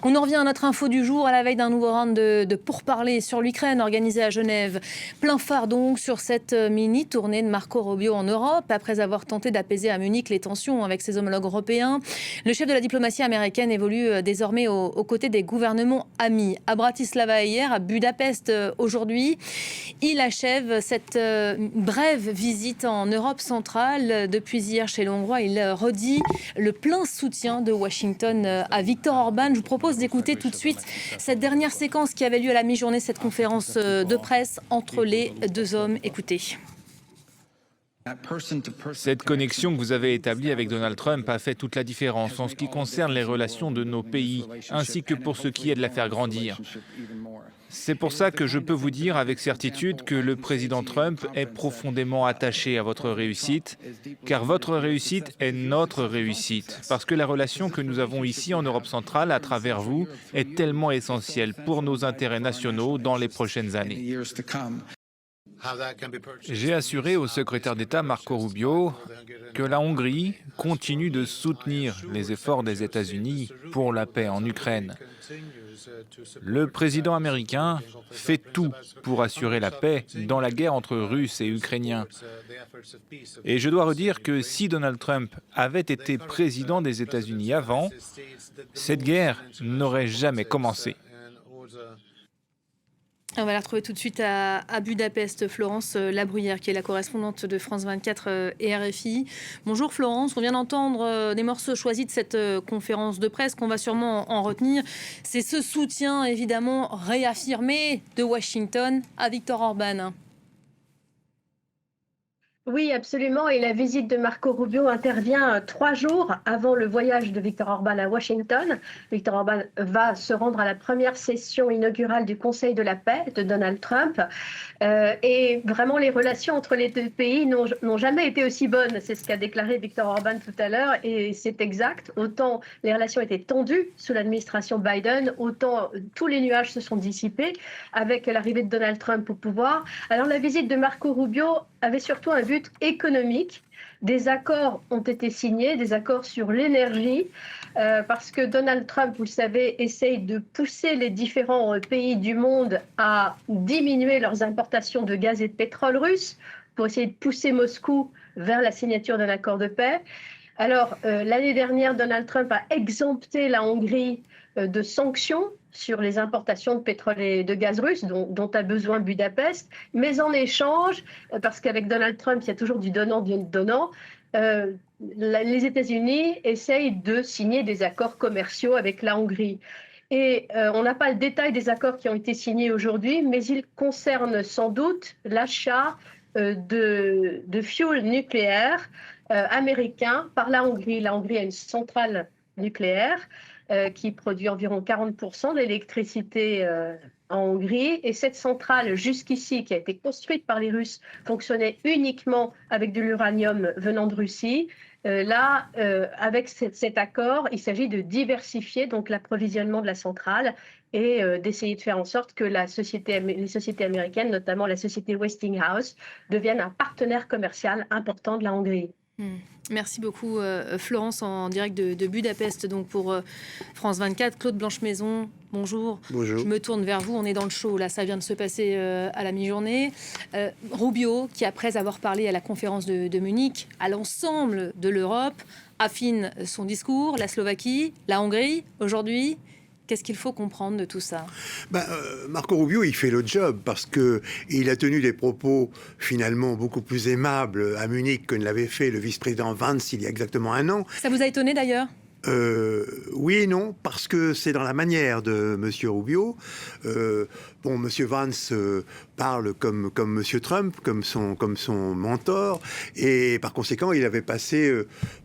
On en revient à notre info du jour à la veille d'un nouveau round de pourparlers sur l'Ukraine organisé à Genève. Plein phare donc sur cette mini-tournée de Marco Rubio en Europe. Après avoir tenté d'apaiser à Munich les tensions avec ses homologues européens, le chef de la diplomatie américaine évolue désormais aux côtés des gouvernements amis. À Bratislava hier, à Budapest aujourd'hui, il achève cette brève visite en Europe centrale. Depuis hier chez les Hongrois, il redit le plein soutien de Washington à Viktor Orban. Je vous propose d'écouter tout de suite cette dernière séquence qui avait lieu à la mi-journée, cette conférence de presse entre les deux hommes. Écoutez. Cette connexion que vous avez établie avec Donald Trump a fait toute la différence en ce qui concerne les relations de nos pays, ainsi que pour ce qui est de la faire grandir. C'est pour ça que je peux vous dire avec certitude que le président Trump est profondément attaché à votre réussite, car votre réussite est notre réussite, parce que la relation que nous avons ici en Europe centrale à travers vous est tellement essentielle pour nos intérêts nationaux dans les prochaines années. J'ai assuré au secrétaire d'État Marco Rubio que la Hongrie continue de soutenir les efforts des États-Unis pour la paix en Ukraine. Le président américain fait tout pour assurer la paix dans la guerre entre Russes et Ukrainiens. Et je dois redire que si Donald Trump avait été président des États-Unis avant, cette guerre n'aurait jamais commencé. On va la retrouver tout de suite à Budapest, Florence Labruyère, qui est la correspondante de France 24 et RFI. Bonjour Florence, on vient d'entendre des morceaux choisis de cette conférence de presse qu'on va sûrement en retenir. C'est ce soutien évidemment réaffirmé de Washington à Viktor Orban. Oui, absolument. Et la visite de Marco Rubio intervient 3 jours avant le voyage de Viktor Orban à Washington. Viktor Orban va se rendre à la première session inaugurale du Conseil de la paix de Donald Trump. Et vraiment, les relations entre les deux pays n'ont jamais été aussi bonnes. C'est ce qu'a déclaré Viktor Orban tout à l'heure. Et c'est exact. Autant les relations étaient tendues sous l'administration Biden, autant tous les nuages se sont dissipés avec l'arrivée de Donald Trump au pouvoir. Alors la visite de Marco Rubio avait surtout un but économique. Des accords ont été signés, des accords sur l'énergie, parce que Donald Trump, vous le savez, essaye de pousser les différents pays du monde à diminuer leurs importations de gaz et de pétrole russe pour essayer de pousser Moscou vers la signature d'un accord de paix. Alors, l'année dernière, Donald Trump a exempté la Hongrie de sanctions sur les importations de pétrole et de gaz russe dont a besoin Budapest. Mais en échange, parce qu'avec Donald Trump, il y a toujours du donnant-donnant, les États-Unis essayent de signer des accords commerciaux avec la Hongrie. Et on n'a pas le détail des accords qui ont été signés aujourd'hui, mais ils concernent sans doute l'achat de fuel nucléaire américain par la Hongrie. La Hongrie a une centrale nucléaire qui produit environ 40% de l'électricité en Hongrie. Et cette centrale, jusqu'ici, qui a été construite par les Russes, fonctionnait uniquement avec de l'uranium venant de Russie. Avec cet accord, il s'agit de diversifier donc l'approvisionnement de la centrale et d'essayer de faire en sorte que les sociétés américaines, notamment la société Westinghouse, deviennent un partenaire commercial important de la Hongrie. Merci beaucoup Florence en direct de Budapest donc pour France 24. Claude Blanche-Maison, bonjour. Bonjour. Je me tourne vers vous, on est dans le show là, ça vient de se passer à la mi-journée. Rubio qui après avoir parlé à la conférence de Munich à l'ensemble de l'Europe affine son discours, la Slovaquie, la Hongrie aujourd'hui. Qu'est-ce qu'il faut comprendre de tout ça ? Marco Rubio, il fait le job parce qu'il a tenu des propos finalement beaucoup plus aimables à Munich que ne l'avait fait le vice-président Vance il y a exactement 1 an. Ça vous a étonné d'ailleurs ? Oui et non, parce que c'est dans la manière de M. Rubio. M. Vance parle comme M. Trump, comme son mentor, et par conséquent, il avait passé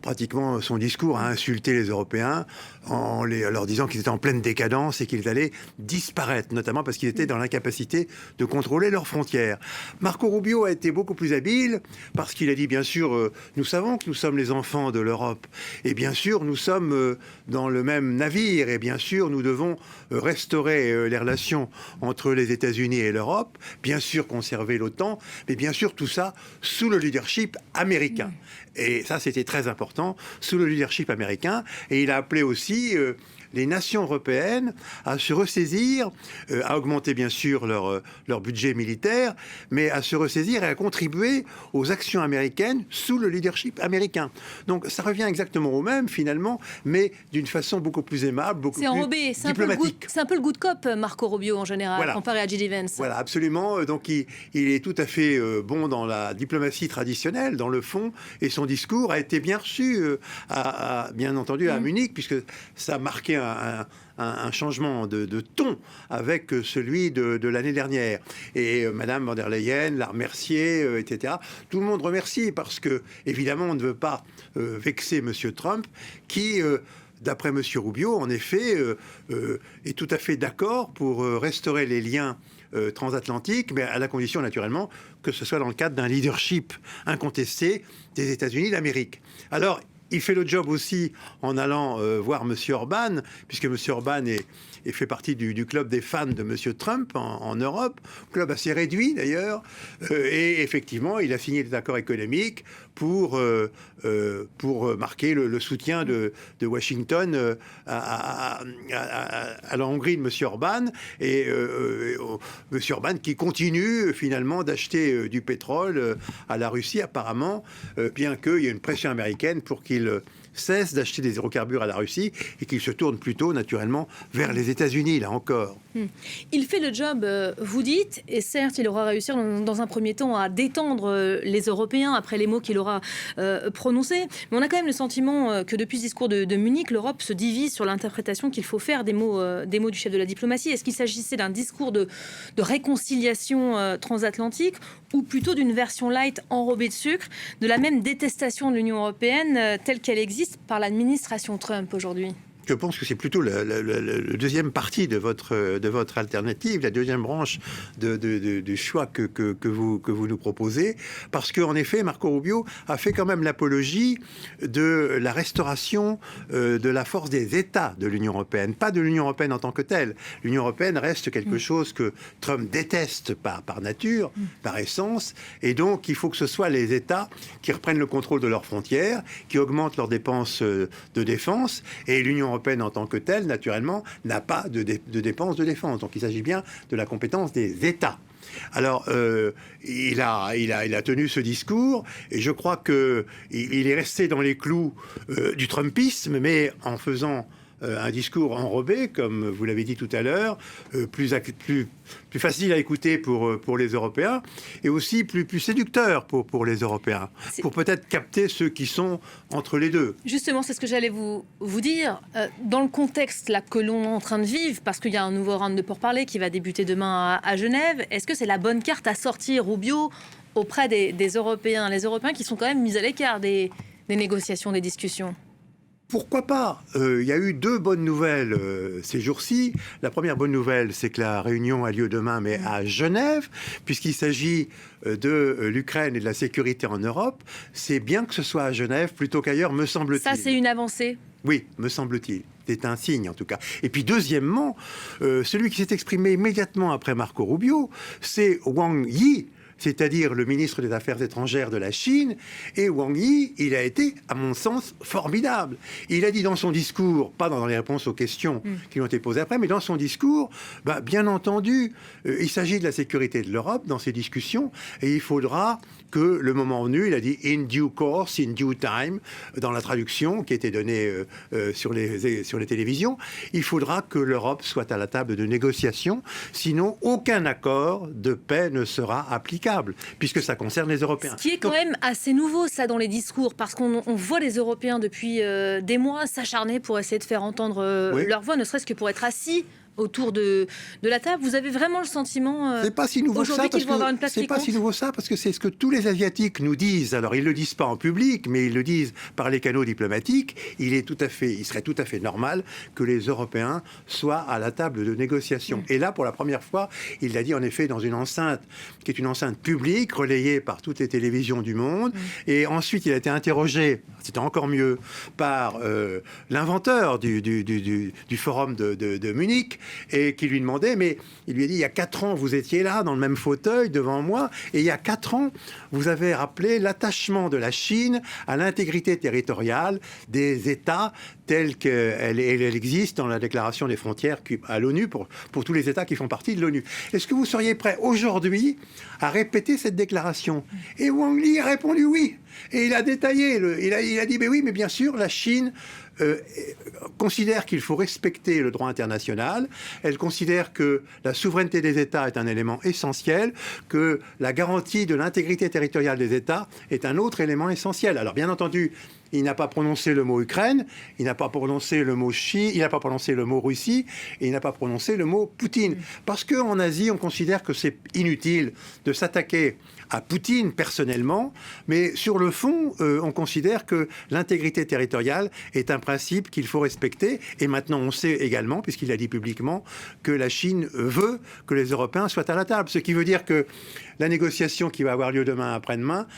pratiquement son discours à insulter les Européens en leur disant qu'ils étaient en pleine décadence et qu'ils allaient disparaître, notamment parce qu'ils étaient dans l'incapacité de contrôler leurs frontières. Marco Rubio a été beaucoup plus habile parce qu'il a dit, bien sûr, nous savons que nous sommes les enfants de l'Europe, et bien sûr, nous sommes dans le même navire, et bien sûr, nous devons restaurer les relations entre les États-Unis et l'Europe, bien sûr conserver l'OTAN, mais bien sûr tout ça sous le leadership américain. Et ça, c'était très important, sous le leadership américain. Et il a appelé aussi les nations européennes à se ressaisir, à augmenter bien sûr leur budget militaire, mais à se ressaisir et à contribuer aux actions américaines sous le leadership américain. Donc ça revient exactement au même finalement, mais d'une façon beaucoup plus aimable, beaucoup plus diplomatique. C'est un peu le good cop, Marco Rubio en général, voilà. Comparé à J.D. Vance. Voilà, absolument. Donc il est tout à fait bon dans la diplomatie traditionnelle, dans le fond, et son discours a été bien reçu, bien entendu, à Munich, puisque ça a marqué un changement de ton avec celui de l'année dernière. Et Madame von der Leyen l'a remercié, etc. Tout le monde remercie parce que, évidemment, on ne veut pas vexer Monsieur Trump, qui... d'après M. Rubio, en effet, est tout à fait d'accord pour restaurer les liens transatlantiques, mais à la condition, naturellement, que ce soit dans le cadre d'un leadership incontesté des États-Unis d'Amérique. Alors, il fait le job aussi en allant voir M. Orban, puisque M. Orban fait partie du club des fans de M. Trump en Europe, club assez réduit d'ailleurs, et effectivement, il a signé des accords économiques pour marquer le soutien de Washington à la Hongrie de M. Orban, et M. Orban qui continue finalement d'acheter du pétrole à la Russie apparemment, bien qu'il y ait une pression américaine pour qu'il cesse d'acheter des hydrocarbures à la Russie et qu'il se tourne plutôt naturellement vers les États-Unis, là encore. Il fait le job, vous dites, et certes, il aura réussi dans un premier temps à détendre les Européens après les mots qu'il aura prononcés. Mais on a quand même le sentiment que depuis ce discours de Munich, l'Europe se divise sur l'interprétation qu'il faut faire des mots du chef de la diplomatie. Est-ce qu'il s'agissait d'un discours de réconciliation transatlantique ou plutôt d'une version light enrobée de sucre, de la même détestation de l'Union européenne telle qu'elle existe par l'administration Trump aujourd'hui? Je pense que c'est plutôt le deuxième partie de votre alternative, la deuxième branche du choix que vous nous proposez, parce qu'en effet, Marco Rubio a fait quand même l'apologie de la restauration de la force des États de l'Union européenne, pas de l'Union européenne en tant que telle. L'Union européenne reste quelque chose que Trump déteste par nature, par essence, et donc il faut que ce soit les États qui reprennent le contrôle de leurs frontières, qui augmentent leurs dépenses de défense, et l'Union européenne en tant que telle, naturellement, n'a pas de dépenses de défense. Donc il s'agit bien de la compétence des États. Alors, il a tenu ce discours, et je crois qu'il est resté dans les clous du Trumpisme, mais en faisant un discours enrobé, comme vous l'avez dit tout à l'heure, plus facile à écouter pour les Européens, et aussi plus séducteur pour les Européens, pour peut-être capter ceux qui sont entre les deux. Justement, c'est ce que j'allais vous dire. Dans le contexte là, que l'on est en train de vivre, parce qu'il y a un nouveau round de pourparlers qui va débuter demain à Genève, est-ce que c'est la bonne carte à sortir, Rubio, auprès des Européens? Les Européens qui sont quand même mis à l'écart des négociations, des discussions. Pourquoi pas? Il y a eu deux bonnes nouvelles ces jours-ci. La première bonne nouvelle, c'est que la réunion a lieu demain, mais à Genève, puisqu'il s'agit de l'Ukraine et de la sécurité en Europe. C'est bien que ce soit à Genève plutôt qu'ailleurs, me semble-t-il. Ça, c'est une avancée? Oui, me semble-t-il. C'est un signe, en tout cas. Et puis, deuxièmement, celui qui s'est exprimé immédiatement après Marco Rubio, c'est Wang Yi, c'est-à-dire le ministre des Affaires étrangères de la Chine. Et Wang Yi, il a été, à mon sens, formidable. Il a dit dans son discours, pas dans les réponses aux questions qui ont été posées après, mais dans son discours, bien entendu, il s'agit de la sécurité de l'Europe dans ces discussions, et il faudra que le moment venu, il a dit « in due course, in due time », dans la traduction qui a été donnée sur les télévisions, il faudra que l'Europe soit à la table de négociation, sinon aucun accord de paix ne sera applicable, puisque ça concerne les Européens. Ce qui est quand même assez nouveau, ça, dans les discours, parce qu'on voit les Européens depuis des mois s'acharner pour essayer de faire entendre leur voix, ne serait-ce que pour être assis autour de la table. Vous avez vraiment le sentiment c'est pas si nouveau ça, parce que c'est pas si nouveau ça, parce que c'est ce que tous les Asiatiques nous disent. Alors ils le disent pas en public, mais ils le disent par les canaux diplomatiques. Il serait tout à fait normal que les Européens soient à la table de négociation. Et là, pour la première fois, il l'a dit en effet dans une enceinte qui est une enceinte publique relayée par toutes les télévisions du monde. Et ensuite, il a été interrogé, c'était encore mieux, par l'inventeur du forum de Munich, et qui lui demandait, mais il lui a dit, il y a 4 ans, vous étiez là, dans le même fauteuil, devant moi, et il y a 4 ans, vous avez rappelé l'attachement de la Chine à l'intégrité territoriale des États telle qu'elle existe dans la déclaration des frontières à l'ONU pour tous les États qui font partie de l'ONU. Est-ce que vous seriez prêt aujourd'hui à répéter cette déclaration? Et Wang Li a répondu oui. Et il a détaillé, il a dit mais oui, mais bien sûr, la Chine considère qu'il faut respecter le droit international. Elle considère que la souveraineté des États est un élément essentiel, que la garantie de l'intégrité territoriale des États est un autre élément essentiel. Alors bien entendu, il n'a pas prononcé le mot Ukraine, il n'a pas prononcé le mot Chine, il n'a pas prononcé le mot Russie, et il n'a pas prononcé le mot Poutine. Parce qu'en Asie, on considère que c'est inutile de s'attaquer à Poutine personnellement, mais sur le fond, on considère que l'intégrité territoriale est un principe qu'il faut respecter. Et maintenant, on sait également, puisqu'il a dit publiquement, que la Chine veut que les Européens soient à la table. Ce qui veut dire que la négociation qui va avoir lieu demain après-demain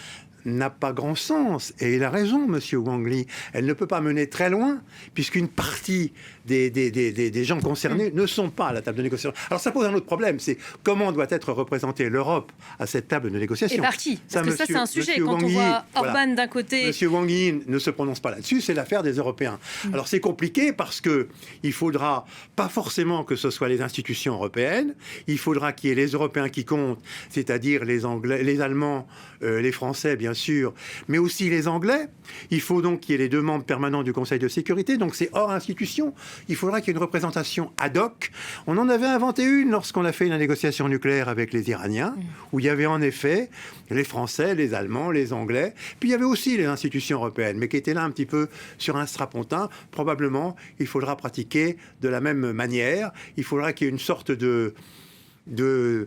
n'a pas grand sens. Et il a raison, monsieur Wang Li. Elle ne peut pas mener très loin, puisqu'une partie des gens concernés ne sont pas à la table de négociation. Alors ça pose un autre problème, c'est comment doit être représentée l'Europe à cette table de négociation. Et par qui? Parce que ça, c'est un sujet. Quand on voit Orban d'un côté... Monsieur Wang Yi ne se prononce pas là-dessus, c'est l'affaire des Européens. Alors c'est compliqué parce qu'il faudra pas forcément que ce soit les institutions européennes, il faudra qu'il y ait les Européens qui comptent, c'est-à-dire les Anglais, les Allemands, les Français, bien sûr, mais aussi les Anglais. Il faut donc qu'il y ait les 2 membres permanents du Conseil de sécurité, donc c'est hors institution. Il faudra qu'il y ait une représentation ad hoc. On en avait inventé une lorsqu'on a fait la négociation nucléaire avec les Iraniens, où il y avait en effet les Français, les Allemands, les Anglais, puis il y avait aussi les institutions européennes, mais qui étaient là un petit peu sur un strapontin. Probablement, il faudra pratiquer de la même manière. Il faudra qu'il y ait une sorte de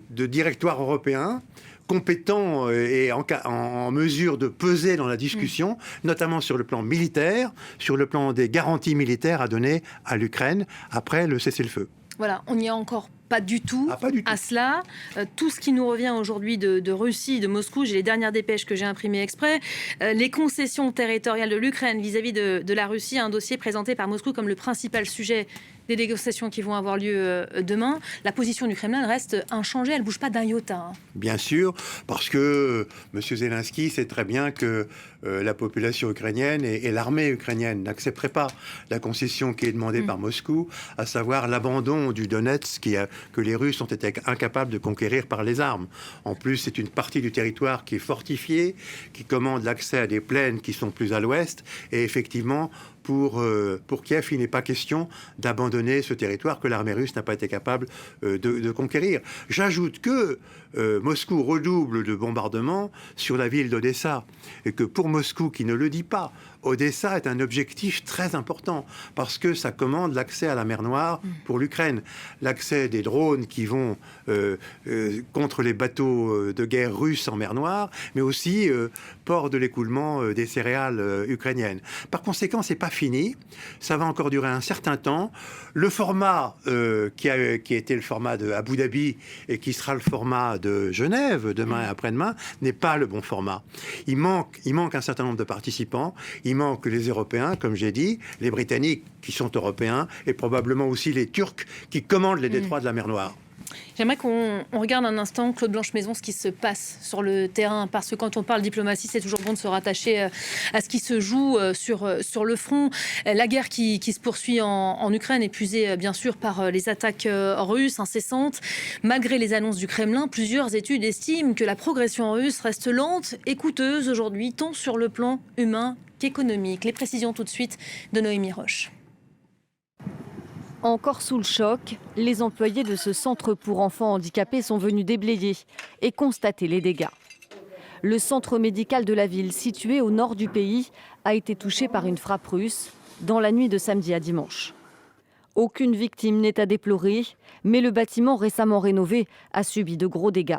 directoire européen compétent et en mesure de peser dans la discussion, notamment sur le plan militaire, sur le plan des garanties militaires à donner à l'Ukraine après le cessez-le-feu. Voilà, on n'y a encore pas du tout, à cela. Tout ce qui nous revient aujourd'hui de Russie, de Moscou, j'ai les dernières dépêches que j'ai imprimées exprès, les concessions territoriales de l'Ukraine vis-à-vis de la Russie, un dossier présenté par Moscou comme le principal sujet des négociations qui vont avoir lieu demain. La position du Kremlin reste inchangée, elle ne bouge pas d'un iota. Bien sûr, parce que M. Zelensky sait très bien que la population ukrainienne et l'armée ukrainienne n'accepteraient pas la concession qui est demandée par Moscou, à savoir l'abandon du Donetsk que les Russes ont été incapables de conquérir par les armes. En plus, c'est une partie du territoire qui est fortifiée, qui commande l'accès à des plaines qui sont plus à l'ouest, et effectivement, pour Kiev, il n'est pas question d'abandonner ce territoire que l'armée russe n'a pas été capable de conquérir. J'ajoute que Moscou redouble de bombardements sur la ville d'Odessa, et que pour Moscou, qui ne le dit pas, Odessa est un objectif très important parce que ça commande l'accès à la mer Noire pour l'Ukraine, l'accès des drones qui vont contre les bateaux de guerre russes en mer Noire, mais aussi port de l'écoulement des céréales ukrainiennes. Par conséquent, c'est pas fini, ça va encore durer un certain temps. Le format qui a été le format de Abu Dhabi et qui sera le format de Genève demain et après-demain n'est pas le bon format. Il manque un certain nombre de participants. Il manque les Européens, comme j'ai dit, les Britanniques qui sont européens et probablement aussi les Turcs qui commandent les détroits de la mer Noire. J'aimerais qu'on regarde un instant, Claude Blanche-Maison, ce qui se passe sur le terrain, parce que quand on parle diplomatie, c'est toujours bon de se rattacher à ce qui se joue sur le front. La guerre qui se poursuit en Ukraine, épuisée bien sûr par les attaques russes incessantes. Malgré les annonces du Kremlin, plusieurs études estiment que la progression russe reste lente et coûteuse aujourd'hui, tant sur le plan humain qu'économique. Les précisions tout de suite de Noémie Roche. Encore sous le choc, les employés de ce centre pour enfants handicapés sont venus déblayer et constater les dégâts. Le centre médical de la ville, situé au nord du pays, a été touché par une frappe russe dans la nuit de samedi à dimanche. Aucune victime n'est à déplorer, mais le bâtiment récemment rénové a subi de gros dégâts.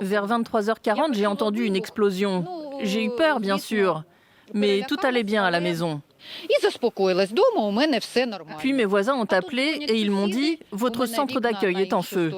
Vers 23h40, j'ai entendu une explosion. J'ai eu peur, bien sûr, mais tout allait bien à la maison. Puis mes voisins ont appelé et ils m'ont dit « Votre centre d'accueil est en feu ».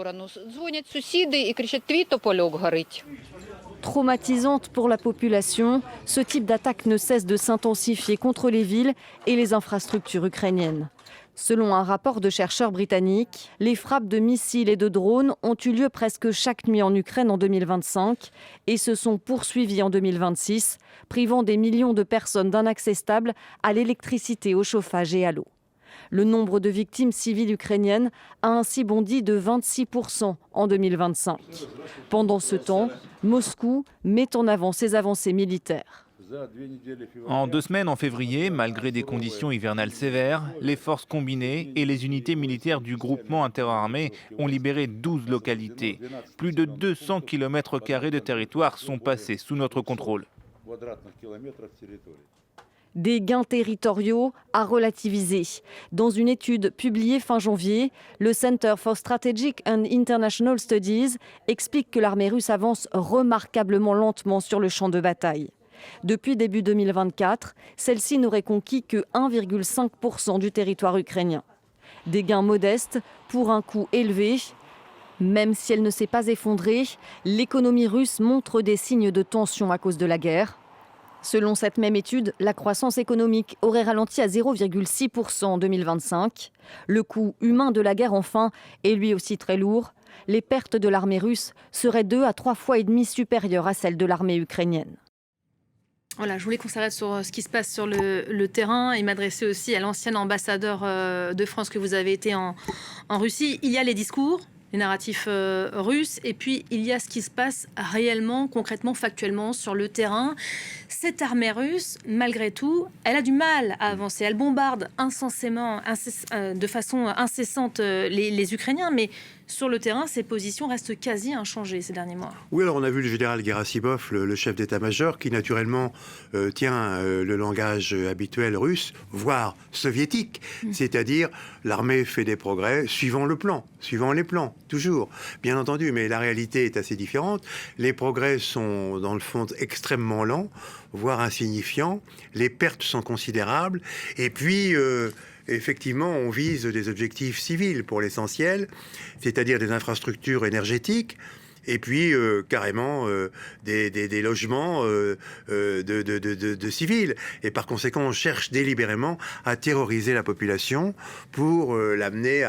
Traumatisante pour la population, ce type d'attaque ne cesse de s'intensifier contre les villes et les infrastructures ukrainiennes. Selon un rapport de chercheurs britanniques, les frappes de missiles et de drones ont eu lieu presque chaque nuit en Ukraine en 2025 et se sont poursuivies en 2026, privant des millions de personnes d'un accès stable à l'électricité, au chauffage et à l'eau. Le nombre de victimes civiles ukrainiennes a ainsi bondi de 26% en 2025. Pendant ce temps, Moscou met en avant ses avancées militaires. En 2 semaines, en février, malgré des conditions hivernales sévères, les forces combinées et les unités militaires du groupement interarmé ont libéré 12 localités. Plus de 200 km² de territoire sont passés sous notre contrôle. Des gains territoriaux à relativiser. Dans une étude publiée fin janvier, le Center for Strategic and International Studies explique que l'armée russe avance remarquablement lentement sur le champ de bataille. Depuis début 2024, celle-ci n'aurait conquis que 1,5% du territoire ukrainien. Des gains modestes pour un coût élevé. Même si elle ne s'est pas effondrée, l'économie russe montre des signes de tension à cause de la guerre. Selon cette même étude, la croissance économique aurait ralenti à 0,6% en 2025. Le coût humain de la guerre, enfin, est lui aussi très lourd. Les pertes de l'armée russe seraient 2 à 3 fois et demie supérieures à celles de l'armée ukrainienne. Voilà, je voulais qu'on s'arrête sur ce qui se passe sur le terrain et m'adresser aussi à l'ancien ambassadeur de France que vous avez été en Russie. Il y a les discours, les narratifs russes, et puis il y a ce qui se passe réellement, concrètement, factuellement sur le terrain. Cette armée russe, malgré tout, elle a du mal à avancer. Elle bombarde de façon incessante les Ukrainiens, mais sur le terrain, ses positions restent quasi inchangées ces derniers mois. Oui, alors on a vu le général Gerasimov, le chef d'état-major, qui naturellement tient le langage habituel russe, voire soviétique, c'est-à-dire l'armée fait des progrès suivant les plans, toujours, bien entendu, mais la réalité est assez différente. Les progrès sont dans le fond extrêmement lents, voire insignifiants, les pertes sont considérables, et puis effectivement, on vise des objectifs civils pour l'essentiel, c'est-à-dire des infrastructures énergétiques, et puis carrément des logements de civils. Et par conséquent, on cherche délibérément à terroriser la population pour l'amener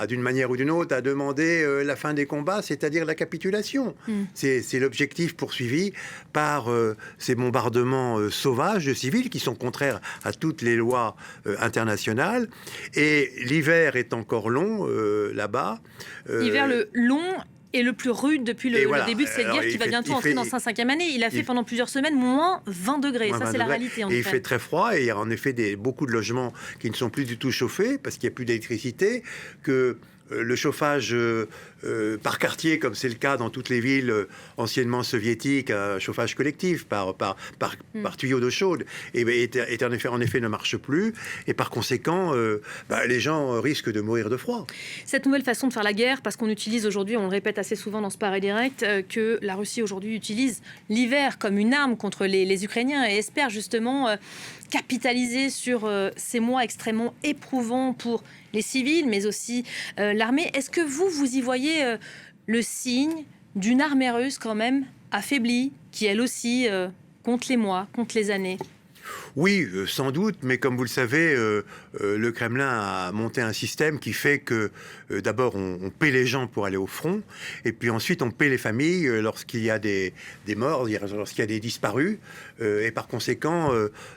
d'une manière ou d'une autre, à demander la fin des combats, c'est-à-dire la capitulation. C'est l'objectif poursuivi par ces bombardements sauvages de civils qui sont contraires à toutes les lois internationales. Et l'hiver est encore long là-bas. L'hiver long et le plus rude depuis le début de cette guerre qui va bientôt entrer dans sa 5e année. Il a fait pendant plusieurs semaines moins 20 degrés. Ça, c'est la réalité. Et il fait très froid et il y a en effet beaucoup de logements qui ne sont plus du tout chauffés parce qu'il n'y a plus d'électricité, que le chauffage par quartier, comme c'est le cas dans toutes les villes anciennement soviétiques, chauffage collectif par tuyau d'eau chaude, en effet ne marche plus. Et par conséquent, les gens risquent de mourir de froid. Cette nouvelle façon de faire la guerre, parce qu'on utilise aujourd'hui, on le répète assez souvent dans ce Paris Direct, que la Russie aujourd'hui utilise l'hiver comme une arme contre les Ukrainiens et espère justement capitaliser sur ces mois extrêmement éprouvants pour les civils, mais aussi l'armée. Est-ce que vous y voyez le signe d'une armée russe quand même affaiblie, qui elle aussi compte les mois, compte les années? Oui, sans doute, mais comme vous le savez, le Kremlin a monté un système qui fait que d'abord on paie les gens pour aller au front, et puis ensuite on paie les familles lorsqu'il y a des morts, lorsqu'il y a des disparus, et par conséquent,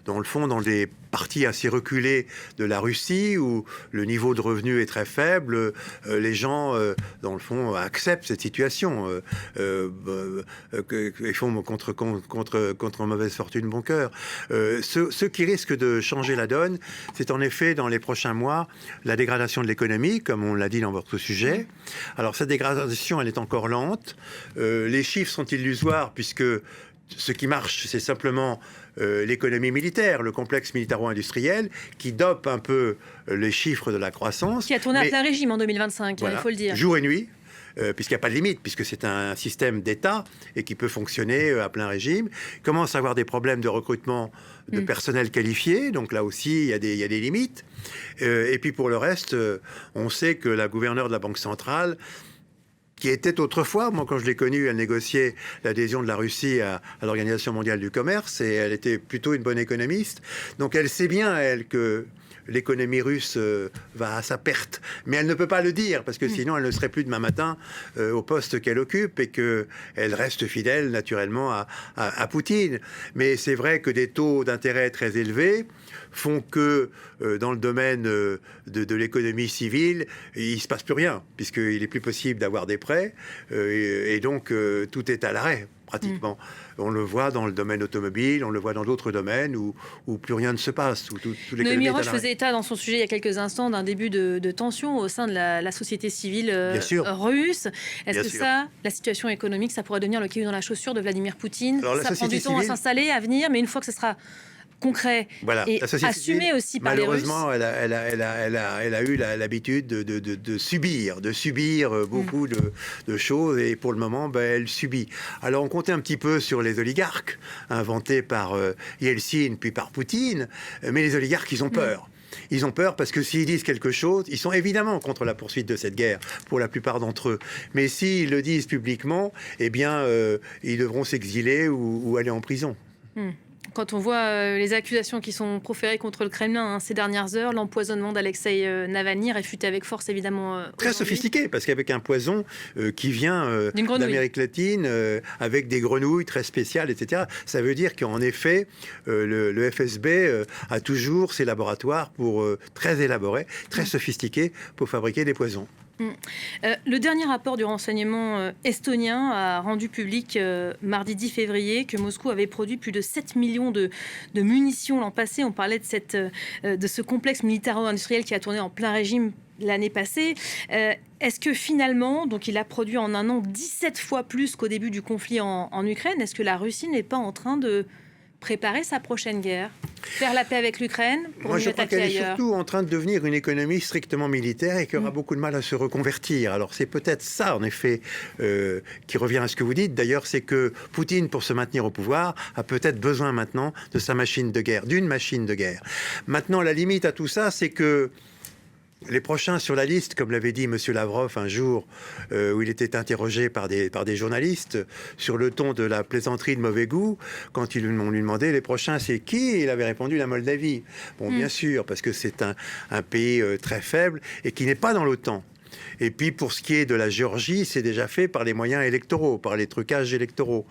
dans le fond, dans des parties assez reculées de la Russie, où le niveau de revenu est très faible, les gens, dans le fond, acceptent cette situation. Ils font contre mauvaise fortune bon cœur. Ce qui risque de changer la donne, c'est en effet dans les prochains mois la dégradation de l'économie, comme on l'a dit dans votre sujet. Alors cette dégradation, elle est encore lente. Les chiffres sont illusoires puisque ce qui marche, c'est simplement l'économie militaire, le complexe militaro-industriel, qui dope un peu les chiffres de la croissance. Qui a tourné à plein régime en 2025, voilà, il faut le dire. Jour et nuit. Puisqu'il n'y a pas de limite, puisque c'est un système d'État et qui peut fonctionner à plein régime. Il commence à avoir des problèmes de recrutement de personnel qualifié, donc là aussi il y a des limites. Et puis pour le reste, on sait que la gouverneure de la Banque centrale, qui était autrefois, moi quand je l'ai connue, elle négociait l'adhésion de la Russie à l'Organisation mondiale du commerce, et elle était plutôt une bonne économiste. Donc elle sait bien, elle, que l'économie russe va à sa perte. Mais elle ne peut pas le dire, parce que sinon elle ne serait plus demain matin au poste qu'elle occupe et qu'elle reste fidèle naturellement à Poutine. Mais c'est vrai que des taux d'intérêt très élevés font que dans le domaine de l'économie civile, il ne se passe plus rien, puisqu'il n'est plus possible d'avoir des prêts, et donc tout est à l'arrêt, pratiquement. On le voit dans le domaine automobile, on le voit dans d'autres domaines où plus rien ne se passe. Où tout l'économie Noémie est à Roche l'arrêt. faisait état dans son sujet il y a quelques instants d'un début de tension au sein de la société civile russe. Est-ce que ça, la situation économique, ça pourrait devenir le caillou dans la chaussure de Vladimir Poutine? Alors, ça prend du temps à s'installer, à venir, mais une fois que ce sera concret et assumé aussi par les Russes. Malheureusement, elle a eu l'habitude de subir beaucoup de choses, et pour le moment, elle subit. Alors on comptait un petit peu sur les oligarques, inventés par Yeltsin puis par Poutine, mais les oligarques, ils ont peur. Ils ont peur parce que s'ils disent quelque chose, ils sont évidemment contre la poursuite de cette guerre, pour la plupart d'entre eux. Mais s'ils le disent publiquement, eh bien, ils devront s'exiler ou aller en prison. Quand on voit les accusations qui sont proférées contre le Kremlin ces dernières heures, l'empoisonnement d'Alexei Navalny réfuté avec force évidemment. Très sophistiqué, parce qu'avec un poison qui vient d'Amérique latine, avec des grenouilles très spéciales, etc. Ça veut dire qu'en effet, le FSB a toujours ses laboratoires très élaborés, très sophistiqués pour fabriquer des poisons. Le dernier rapport du renseignement estonien a rendu public mardi 10 février que Moscou avait produit plus de 7 millions de munitions l'an passé. On parlait de ce complexe militaro-industriel qui a tourné en plein régime l'année passée. Est-ce que finalement, donc il a produit en un an 17 fois plus qu'au début du conflit en Ukraine, est-ce que la Russie n'est pas en train de préparer sa prochaine guerre, faire la paix avec l'Ukraine pour Moi, mieux je crois attaquer qu'elle est ailleurs? surtout en train de devenir une économie strictement militaire et qui aura beaucoup de mal à se reconvertir. Alors c'est peut-être ça, en effet, qui revient à ce que vous dites. D'ailleurs, c'est que Poutine, pour se maintenir au pouvoir, a peut-être besoin maintenant de sa machine de guerre, d'une machine de guerre. Maintenant, la limite à tout ça, c'est que les prochains sur la liste, comme l'avait dit M. Lavrov un jour, où il était interrogé par des journalistes sur le ton de la plaisanterie de mauvais goût, quand on lui demandait les prochains c'est qui, il avait répondu la Moldavie. Bon, bien sûr, parce que c'est un pays très faible et qui n'est pas dans l'OTAN. Et puis pour ce qui est de la Géorgie, c'est déjà fait par les moyens électoraux, par les trucages électoraux.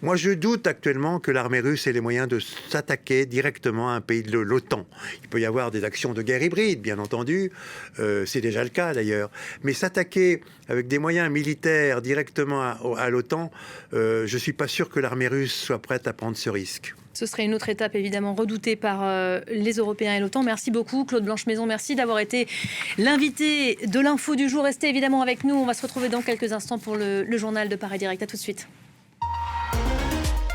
Moi, je doute actuellement que l'armée russe ait les moyens de s'attaquer directement à un pays de l'OTAN. Il peut y avoir des actions de guerre hybride, bien entendu. C'est déjà le cas d'ailleurs. Mais s'attaquer avec des moyens militaires directement à l'OTAN, je ne suis pas sûr que l'armée russe soit prête à prendre ce risque. Ce serait une autre étape évidemment redoutée par les Européens et l'OTAN. Merci beaucoup Claude Blanche-Maison, merci d'avoir été l'invité de l'info du jour. Restez évidemment avec nous, on va se retrouver dans quelques instants pour le journal de Paris Direct. À tout de suite.